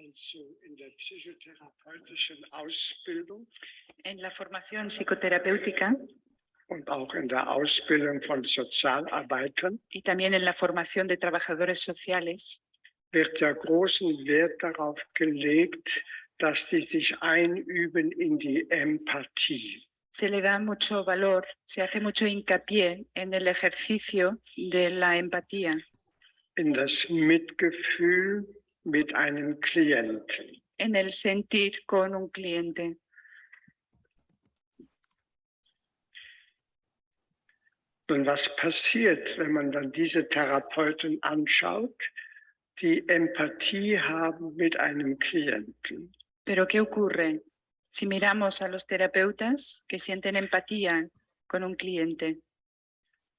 Also in der psychotherapeutischen Ausbildung En la formación psicoterapéutica und auch in der Ausbildung von Sozialarbeitern y también en la formación de trabajadores sociales wird ja großen Wert darauf gelegt, dass die sich einüben in die Empathie. se le da mucho valor, se hace mucho hincapié en el ejercicio de la empatía, In das Mitgefühl mit einem Klienten. en el sentir con un cliente. Und was passiert, wenn man dann diese Therapeuten anschaut, die Empathie haben mit einem Klienten? Pero ¿qué ocurre si miramos a los terapeutas que sienten empatía con un cliente?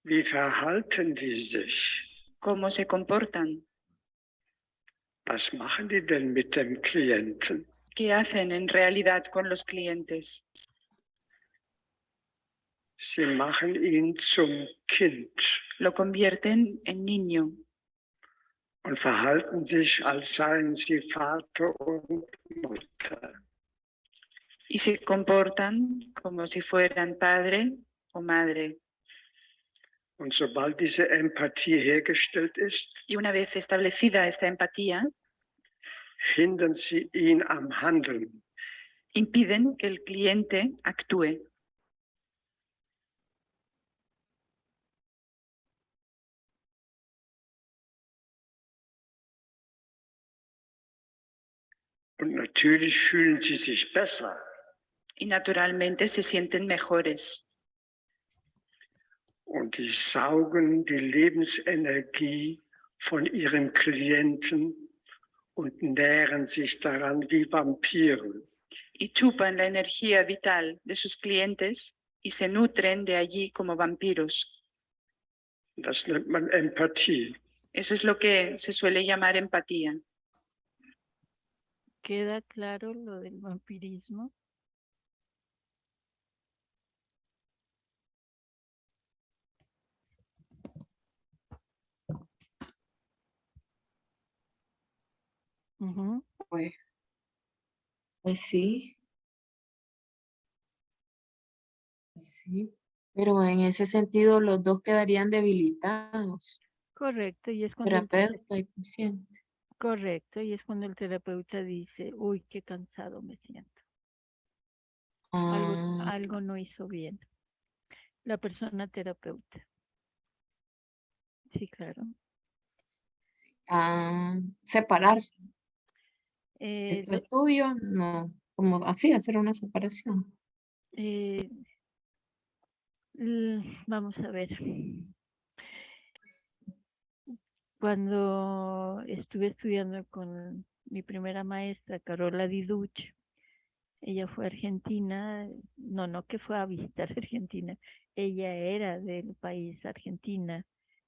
Wie verhalten die sich? ¿Cómo se comportan? Was machen die denn mit dem Klienten? ¿Qué hacen en realidad con los clientes? Sie machen ihn zum Kind Lo convierten en niño und verhalten sich, als seien sie Vater und Mutter. y se comportan como si fueran padre o madre. Und sobald diese Empathie hergestellt ist, Y una vez establecida esta empatía, hindern sie ihn am Handeln. impiden que el cliente actúe. Und natürlich fühlen sie sich besser. Y naturalmente se sienten mejores. Und die saugen die Lebensenergie von ihren Klienten und nähren sich daran wie Vampire. Y chupan la energía vital de sus clientes y se nutren de allí como vampiros. Das nennt man Empathie. Eso es lo que se suele llamar empatía. ¿Queda claro lo del vampirismo? Ujú. Pues sí. Pues sí. Pero en ese sentido los dos quedarían debilitados, Correcto, y es cuando terapeuta y paciente. correcto, y es cuando el terapeuta dice, uy, qué cansado me siento. Ah, Algo no hizo bien. La persona terapeuta. Sí, claro. separar. Eh, Esto es tuyo, no, como así, hacer una separación. Vamos a ver. Cuando estuve estudiando con mi primera maestra, Carola Diduch, ella fue argentina, no que fue a visitar Argentina, ella era del país Argentina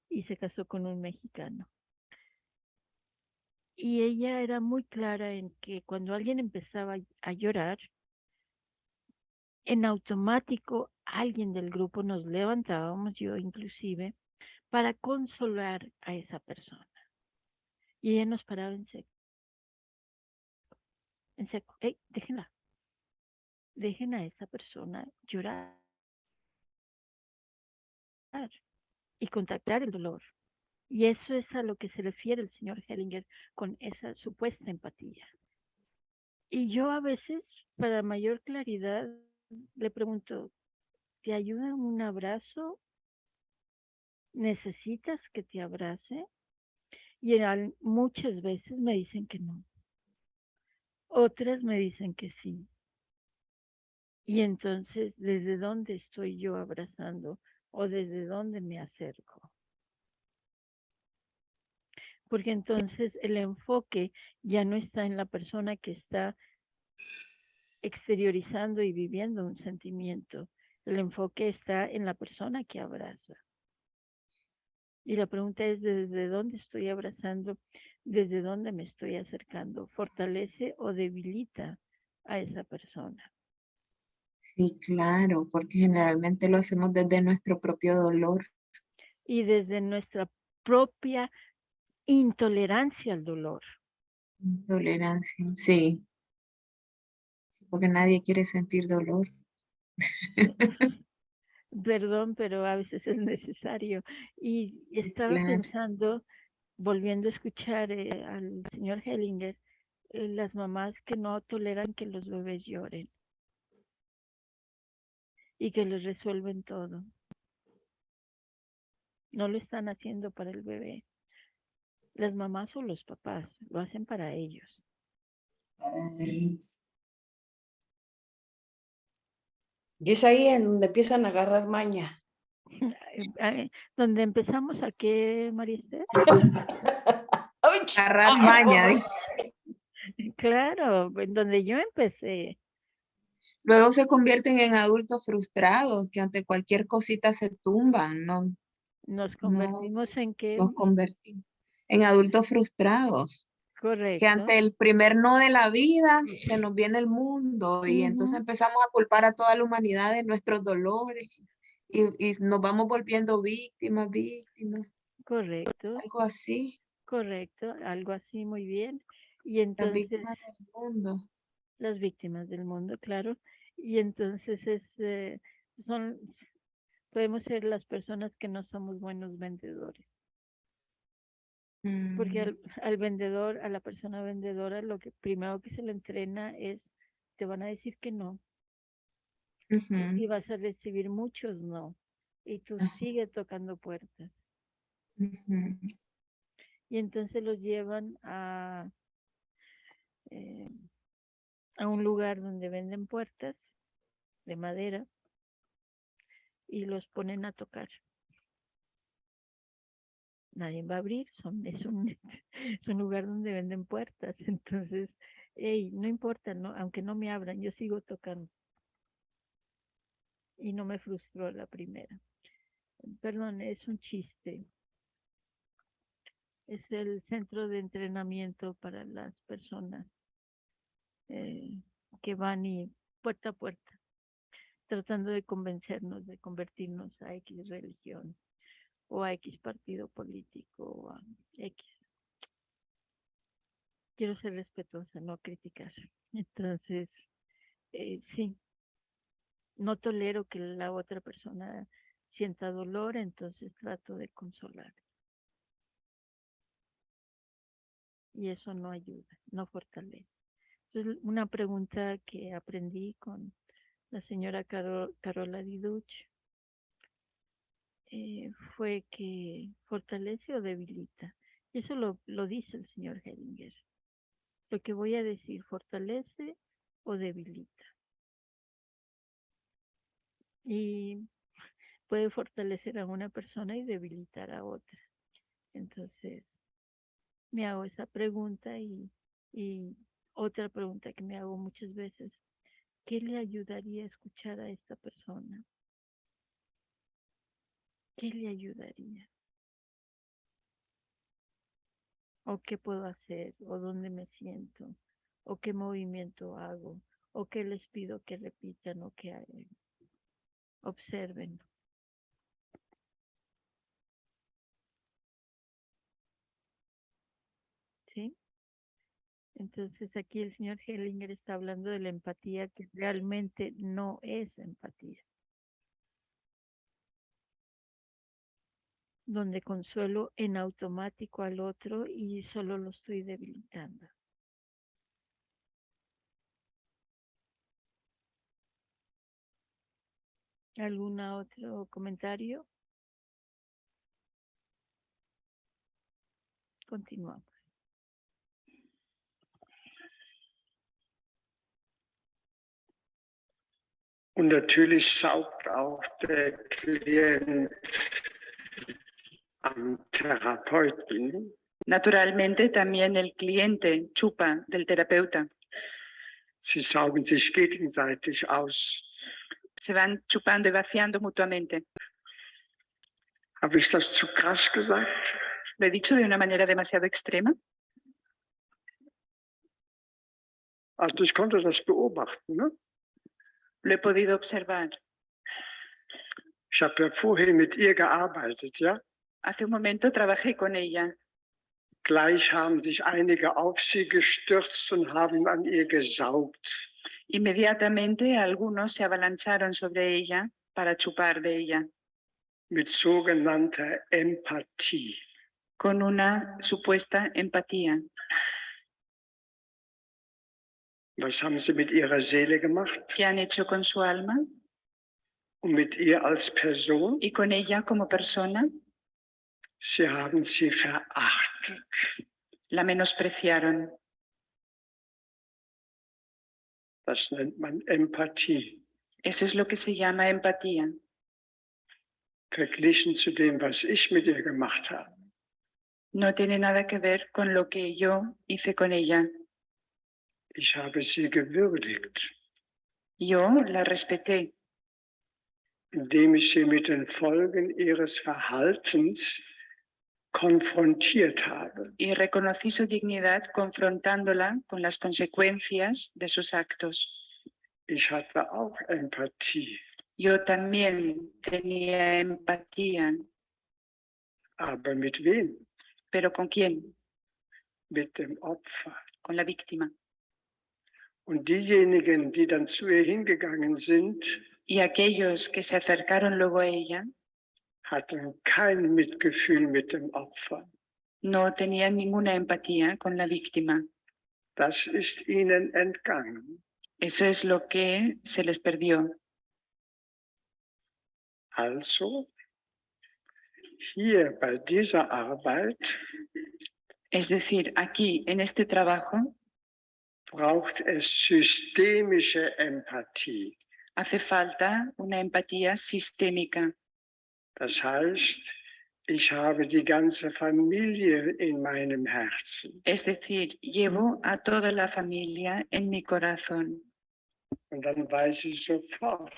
y se casó con un mexicano. Y ella era muy clara en que cuando alguien empezaba a llorar, en automático alguien del grupo nos levantábamos, yo inclusive, para consolar a esa persona. Y ella nos paraba en seco. En seco, hey, déjenla. Dejen a esa persona llorar y contactar el dolor. Y eso es a lo que se refiere el señor Hellinger con esa supuesta empatía. Y yo a veces, para mayor claridad, le pregunto, ¿te ayuda un abrazo? ¿Necesitas que te abrace? Y muchas veces me dicen que no. Otras me dicen que sí. Y entonces, ¿desde dónde estoy yo abrazando o desde dónde me acerco? Porque entonces el enfoque ya no está en la persona que está exteriorizando y viviendo un sentimiento. El enfoque está en la persona que abraza. Y la pregunta es, ¿desde dónde estoy abrazando? ¿Desde dónde me estoy acercando? ¿Fortalece o debilita a esa persona? Sí, claro, porque generalmente lo hacemos desde nuestro propio dolor. Y desde nuestra propia intolerancia al dolor. Tolerancia, sí. Sí, porque nadie quiere sentir dolor. Perdón, pero a veces es necesario. Y Sí, estaba claro. pensando, volviendo a escuchar al señor Hellinger, las mamás que no toleran que los bebés lloren y que les resuelven todo. No lo están haciendo para el bebé. Las mamás o los papás lo hacen para ellos. Y es ahí en donde empiezan a agarrar maña. Donde empezamos a qué, María Esther? ¡Ay! Agarrar maña, dice. Claro, en donde yo empecé. Luego se convierten en adultos frustrados que ante cualquier cosita se tumban, no, Nos no convertimos en qué, nos convertimos en adultos frustrados, que correcto. ante el primer no de la vida se nos viene el mundo y entonces Ujú, empezamos a culpar a toda la humanidad de nuestros dolores y nos vamos volviendo víctimas, correcto, algo así, correcto, algo así, muy bien. Y las entonces, víctimas del mundo. las víctimas del mundo, claro. Y entonces son, podemos ser las personas que no somos buenos vendedores. Porque Mm, al vendedor, a la persona vendedora, lo que primero que se le entrena es, te van a decir que no, ujú, y vas a recibir muchos no, y tú ajá, sigues tocando puertas. ujú, Y entonces los llevan a un lugar donde venden puertas de madera y los ponen a tocar. Nadie va a abrir, es un lugar donde venden puertas. Entonces, hey, no importa, no, aunque no me abran, yo sigo tocando. Y no me frustró la primera. Perdón, es un chiste. Es el centro de entrenamiento para las personas eh, que van y puerta a puerta, tratando de convencernos de convertirnos a X religión o a X partido político o a X. Quiero ser respetuosa, no criticar. Entonces, sí, no tolero que la otra persona sienta dolor, entonces trato de consolar. Y eso no ayuda, no fortalece. Entonces, una pregunta que aprendí con la señora Carola Diduch fue que fortalece o debilita. Y eso lo dice el señor Hellinger. Lo que voy a decir, fortalece o debilita. Y puede fortalecer a una persona y debilitar a otra. Entonces, me hago esa pregunta y otra pregunta que me hago muchas veces, ¿qué le ayudaría a escuchar a esta persona? ¿Qué le ayudaría? ¿O qué puedo hacer? ¿O dónde me siento? ¿O qué movimiento hago? ¿O qué les pido que repitan o que observen? ¿Sí? Entonces aquí el señor Hellinger está hablando de la empatía que realmente no es empatía, donde consuelo en automático al otro y solo lo estoy debilitando. ¿Algún otro comentario? Continuamos. Und natürlich saugt auch der Klient am Therapeuten. Naturalmente, también el cliente chupa del terapeuta. Sie saugen sich gegenseitig aus. Se van chupando y vaciando mutuamente. Habe ich das zu krass gesagt? ¿Lo he dicho de una manera demasiado extrema? Also ich konnte das beobachten. Ne? Lo he podido observar. Ich habe ja vorher mit ihr gearbeitet, ja. Hace un momento trabajé con ella. Gleich haben sich einige auf sie gestürzt und haben an ihr gesaugt. Inmediatamente algunos se abalanzaron sobre ella para chupar de ella, Mit sogenannter Empathie. con una supuesta empatía. Was haben sie mit ihrer Seele gemacht? ¿Qué han hecho con su alma Und mit ihr als Person? y con ella como persona? Sie haben sie verachtet. La menospreciaron. Das nennt man Empathie. Eso es lo que se llama empatía. Verglichen zu dem, was ich mit ihr gemacht habe. No tiene nada que ver con lo que yo hice con ella. Ich habe sie gewürdigt, Yo la respeté, indem ich sie mit den Folgen ihres Verhaltens konfrontiert habe. y reconocí su dignidad confrontándola con las consecuencias de sus actos. Ich hatte auch Empathie, Yo también tenía empatía, aber mit wem? pero ¿con quién? Mit dem Opfer. Con la víctima. Und diejenigen, die dann zu ihr hingegangen sind, Y aquellos que se acercaron luego a ella hatten kein Mitgefühl mit dem Opfer. no tenían ninguna empatía con la víctima. Das ist ihnen entgangen. Eso es lo que se les perdió. Also, hier bei dieser Arbeit Es decir, aquí, en este trabajo, braucht es systemische Empathie. hace falta una empatía sistémica. Das heißt, ich habe die ganze Familie in meinem Herzen. Es decir, llevo a toda la familia en mi corazón. Und dann weiß ich sofort,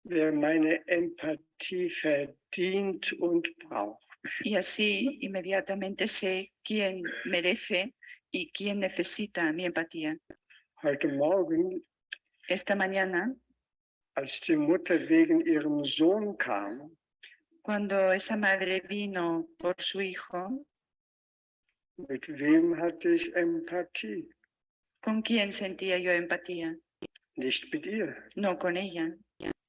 wer meine Empathie verdient und braucht. Y así inmediatamente sé quién merece y quién necesita mi empatía. Heute Morgen, Esta mañana, als die Mutter wegen ihrem Sohn kam, cuando esa madre vino por su hijo, mit wem hatte ich Empathie? ¿con quién sentía yo empatía? Nicht mit ihr, No con ella,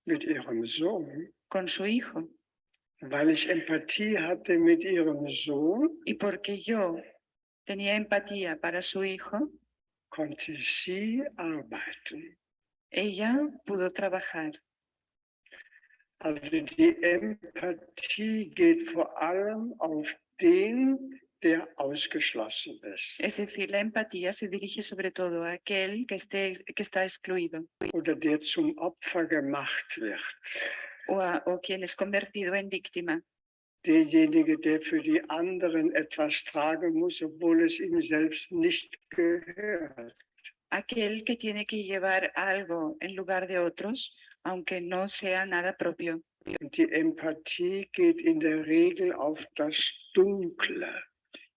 mit ihrem Sohn. con su hijo. Weil ich Empathie hatte mit ihrem Sohn, Y porque yo tenía empatía para su hijo, konnte sie arbeiten. ella pudo trabajar. Also die Empathie geht vor allem auf den, der ausgeschlossen ist Es decir, la empatía se dirige sobre todo a aquel que está excluido oder der zum Opfer gemacht wird. o quien es convertido en víctima. Derjenige, der für die anderen etwas tragen muss, obwohl es ihm selbst nicht gehört. Aquel que tiene que llevar algo en lugar de otros, aunque no sea nada propio. Und die Empathie geht in der Regel auf das Dunkle.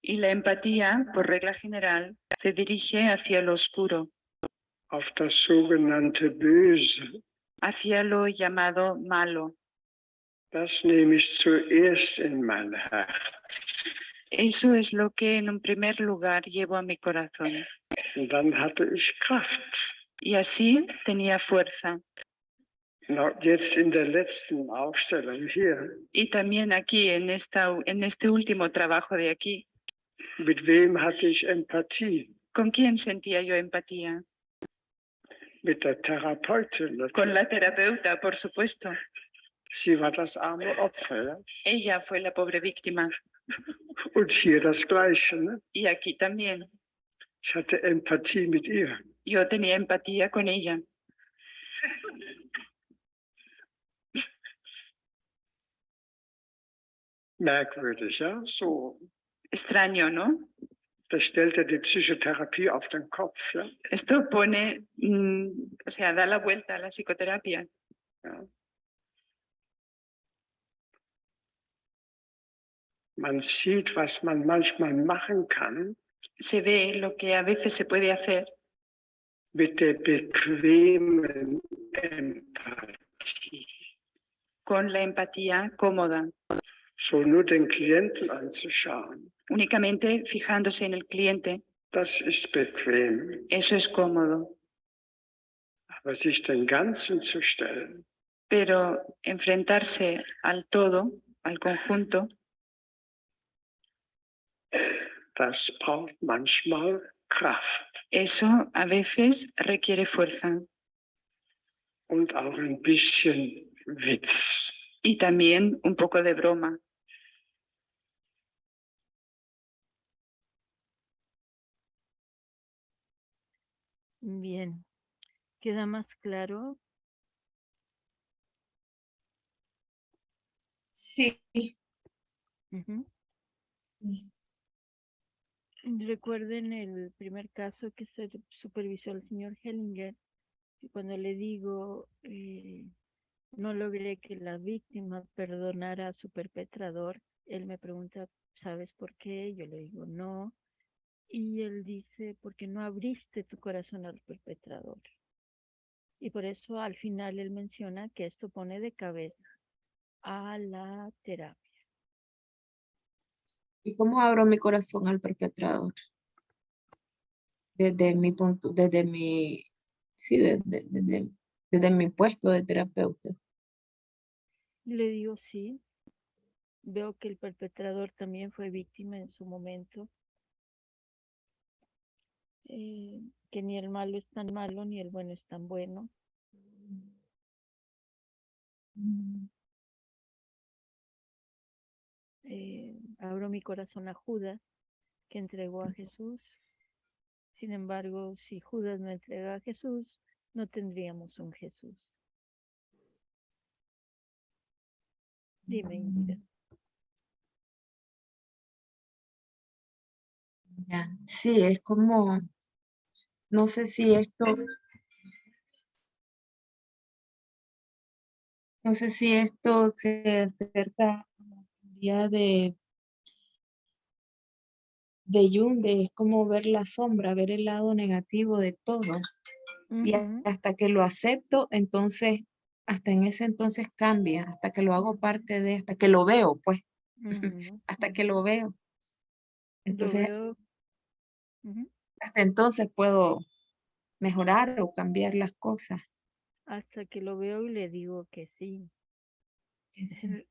Y la empatía, por regla general, se dirige hacia lo oscuro, Auf das sogenannte Böse. hacia lo llamado malo. Das nehme ich zuerst in mein Herz. Eso es lo que en un primer lugar llevo a mi corazón. Und dann hatte ich Kraft. Y así tenía fuerza. Jetzt in der letzten Aufstellung hier. Y también aquí, en este último trabajo de aquí, Mit wem hatte ich Empathie? ¿con quién sentía yo empatía? Mit der Therapeutin. Con la terapeuta, por supuesto. Sie war das arme Opfer. Ja? Ella fue la pobre víctima. Und hier das Gleiche. Ne? Y aquí también. Ich hatte Empathie mit ihr. Yo tenía empatía con ella. Merkwürdig, ja? So. Extraño, ¿no? Das stellt ja die Psychotherapie auf den Kopf. Ja? Esto pone, o sea, da la vuelta a la psicoterapia. Ja. Man sieht, was man manchmal machen kann Se ve lo que a veces se puede hacer mit der bequemen Empathie. con la empatía cómoda. so nur den Klienten anzuschauen, únicamente fijándose en el cliente, das ist bequem. eso es cómodo, Aber sich den Ganzen zu stellen, pero enfrentarse al todo, al conjunto, das braucht manchmal Kraft eso a veces requiere fuerza und auch ein bisschen Witz. y también un poco de broma. Bien, ¿queda más claro? Sí. Ujú. Recuerden el primer caso que se supervisó el señor Hellinger, y cuando le digo, no logré que la víctima perdonara a su perpetrador, él me pregunta, ¿sabes por qué? Yo le digo, no. Y él dice, porque no abriste tu corazón al perpetrador. Y por eso al final él menciona que esto pone de cabeza a la terapia. ¿Y cómo abro mi corazón al perpetrador? Desde mi punto, sí, desde mi puesto de terapeuta. Le digo, sí, veo que el perpetrador también fue víctima en su momento, que ni el malo es tan malo, ni el bueno es tan bueno. Abro mi corazón a Judas, que entregó a Jesús. Sin embargo, si Judas no entrega a Jesús, no tendríamos un Jesús. Dime, Indira. Ya, sí, es como, no sé si esto, se acerca a la teoría de Jung, es como ver la sombra, ver el lado negativo de todo. Y hasta que lo acepto, entonces, hasta en ese entonces cambia, hasta que lo hago parte de, hasta que lo veo, pues, hasta que lo veo. Entonces, Lo veo, hasta entonces puedo mejorar o cambiar las cosas. hasta que lo veo y le digo que sí. Que sí.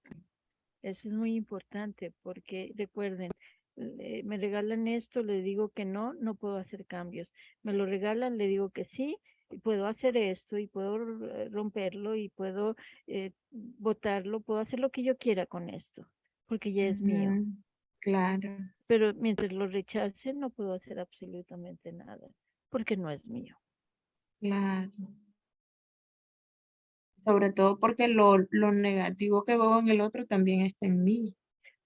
Eso es muy importante porque recuerden, me regalan esto, le digo que no, no puedo hacer cambios. Me lo regalan, le digo que sí, y puedo hacer esto y puedo romperlo y puedo botarlo, puedo hacer lo que yo quiera con esto, porque ya es mío. Ujú, claro, Pero mientras lo rechace, no puedo hacer absolutamente nada, porque no es mío. claro. Sobre todo porque lo negativo que veo en el otro también está en mí.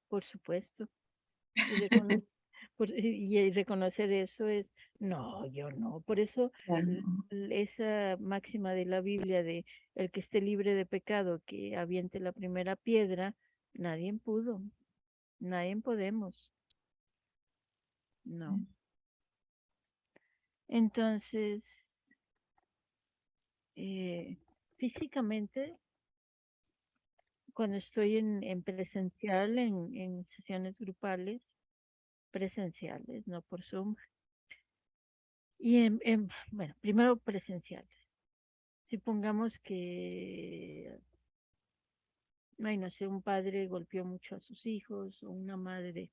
Por supuesto. Y, y reconocer eso es, no, yo no. Por eso Ya no. esa máxima de la Biblia de el que esté libre de pecado, que aviente la primera piedra, nadie pudo, nadie podemos, no. Entonces, físicamente, cuando estoy en presencial, en sesiones grupales, presenciales, no por Zoom, y bueno, primero presenciales. Supongamos que, ay, no sé, un padre golpeó mucho a sus hijos o una madre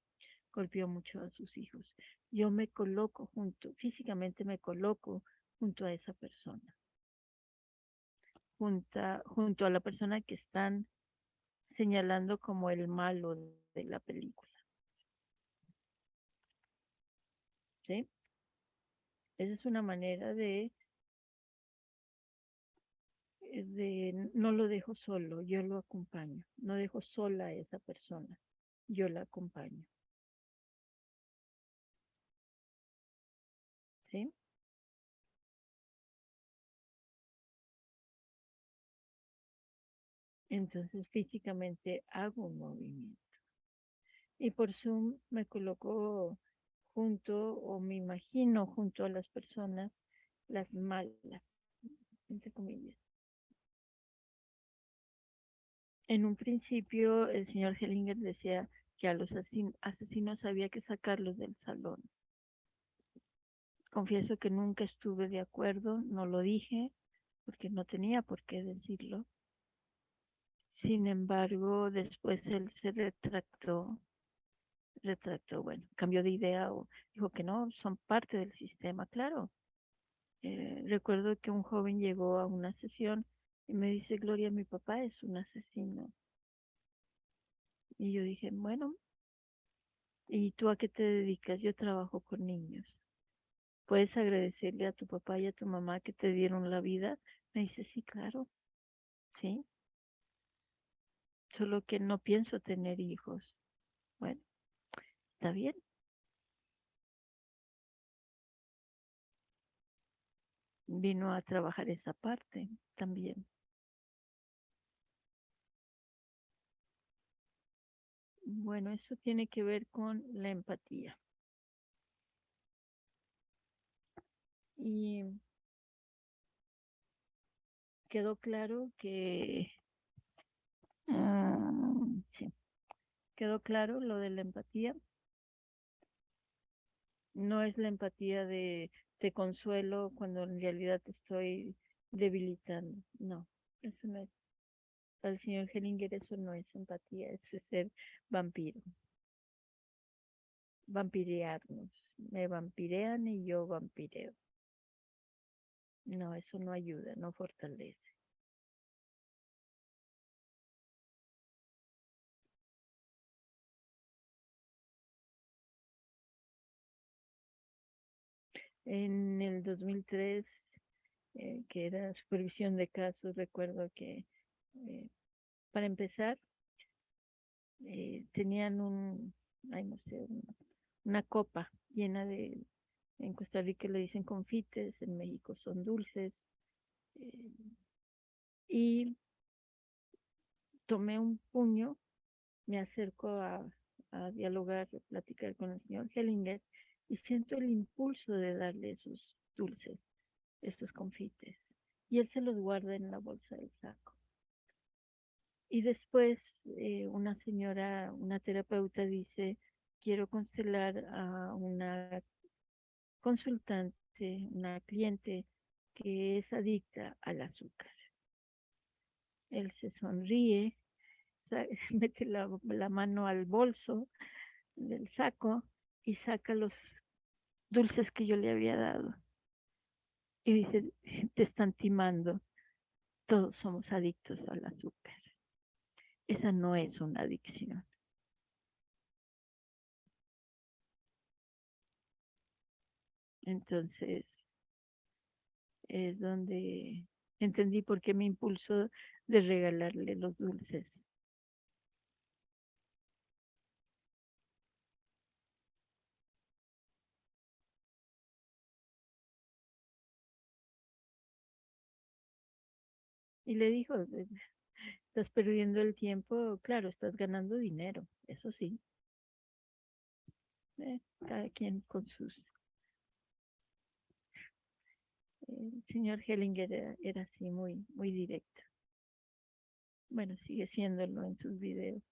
golpeó mucho a sus hijos. Yo me coloco físicamente me coloco junto a esa persona, junto a la persona que están señalando como el malo de la película. ¿Sí? Esa es una manera no lo dejo solo, yo lo acompaño. No dejo sola a esa persona, yo la acompaño. ¿Sí? Entonces físicamente hago un movimiento. Y por Zoom me coloco junto o me imagino junto a las personas las malas, entre comillas. En un principio, el señor Hellinger decía que a los asesinos había que sacarlos del salón. Confieso que nunca estuve de acuerdo, no lo dije, porque no tenía por qué decirlo. Sin embargo, después él se retractó, bueno, cambió de idea o dijo que no, son parte del sistema, claro. Recuerdo que un joven llegó a una sesión y me dice, Gloria, mi papá es un asesino. Y yo dije, bueno, ¿y tú a qué te dedicas? Yo trabajo con niños. ¿Puedes agradecerle a tu papá y a tu mamá que te dieron la vida? Me dice, sí, claro, sí. Solo que no pienso tener hijos. Bueno, está bien. Vino a trabajar esa parte también. Bueno, eso tiene que ver con la empatía. Y quedó claro que, sí, quedó claro lo de la empatía. No es la empatía de te consuelo cuando en realidad te estoy debilitando. No, eso no es. Para el señor Hellinger eso no es empatía, eso es ser vampiro. Vampirearnos. Me vampirean y yo vampireo. No, eso no ayuda, no fortalece. En el 2003, que era supervisión de casos, recuerdo que para empezar tenían ay, no sé, una copa llena de, en Costa Rica le dicen confites, en México son dulces, eh, y tomé un puño, me acerco a dialogar, a platicar con el señor Hellinger y siento el impulso de darle esos dulces, estos confites, y él se los guarda en la bolsa del saco. Y después una señora, una terapeuta dice, quiero constelar a una consultante, una cliente que es adicta al azúcar. Él se sonríe, mete la mano al bolso del saco y saca los dulces que yo le había dado. Y dice, te están timando, todos somos adictos al azúcar. Esa no es una adicción. Entonces, es donde entendí por qué me impulsó de regalarle los dulces. Y le dijo, estás perdiendo el tiempo, claro, estás ganando dinero, eso sí. Cada quien con sus... el señor Hellinger era así muy, muy directo. Bueno, sigue siéndolo en sus videos.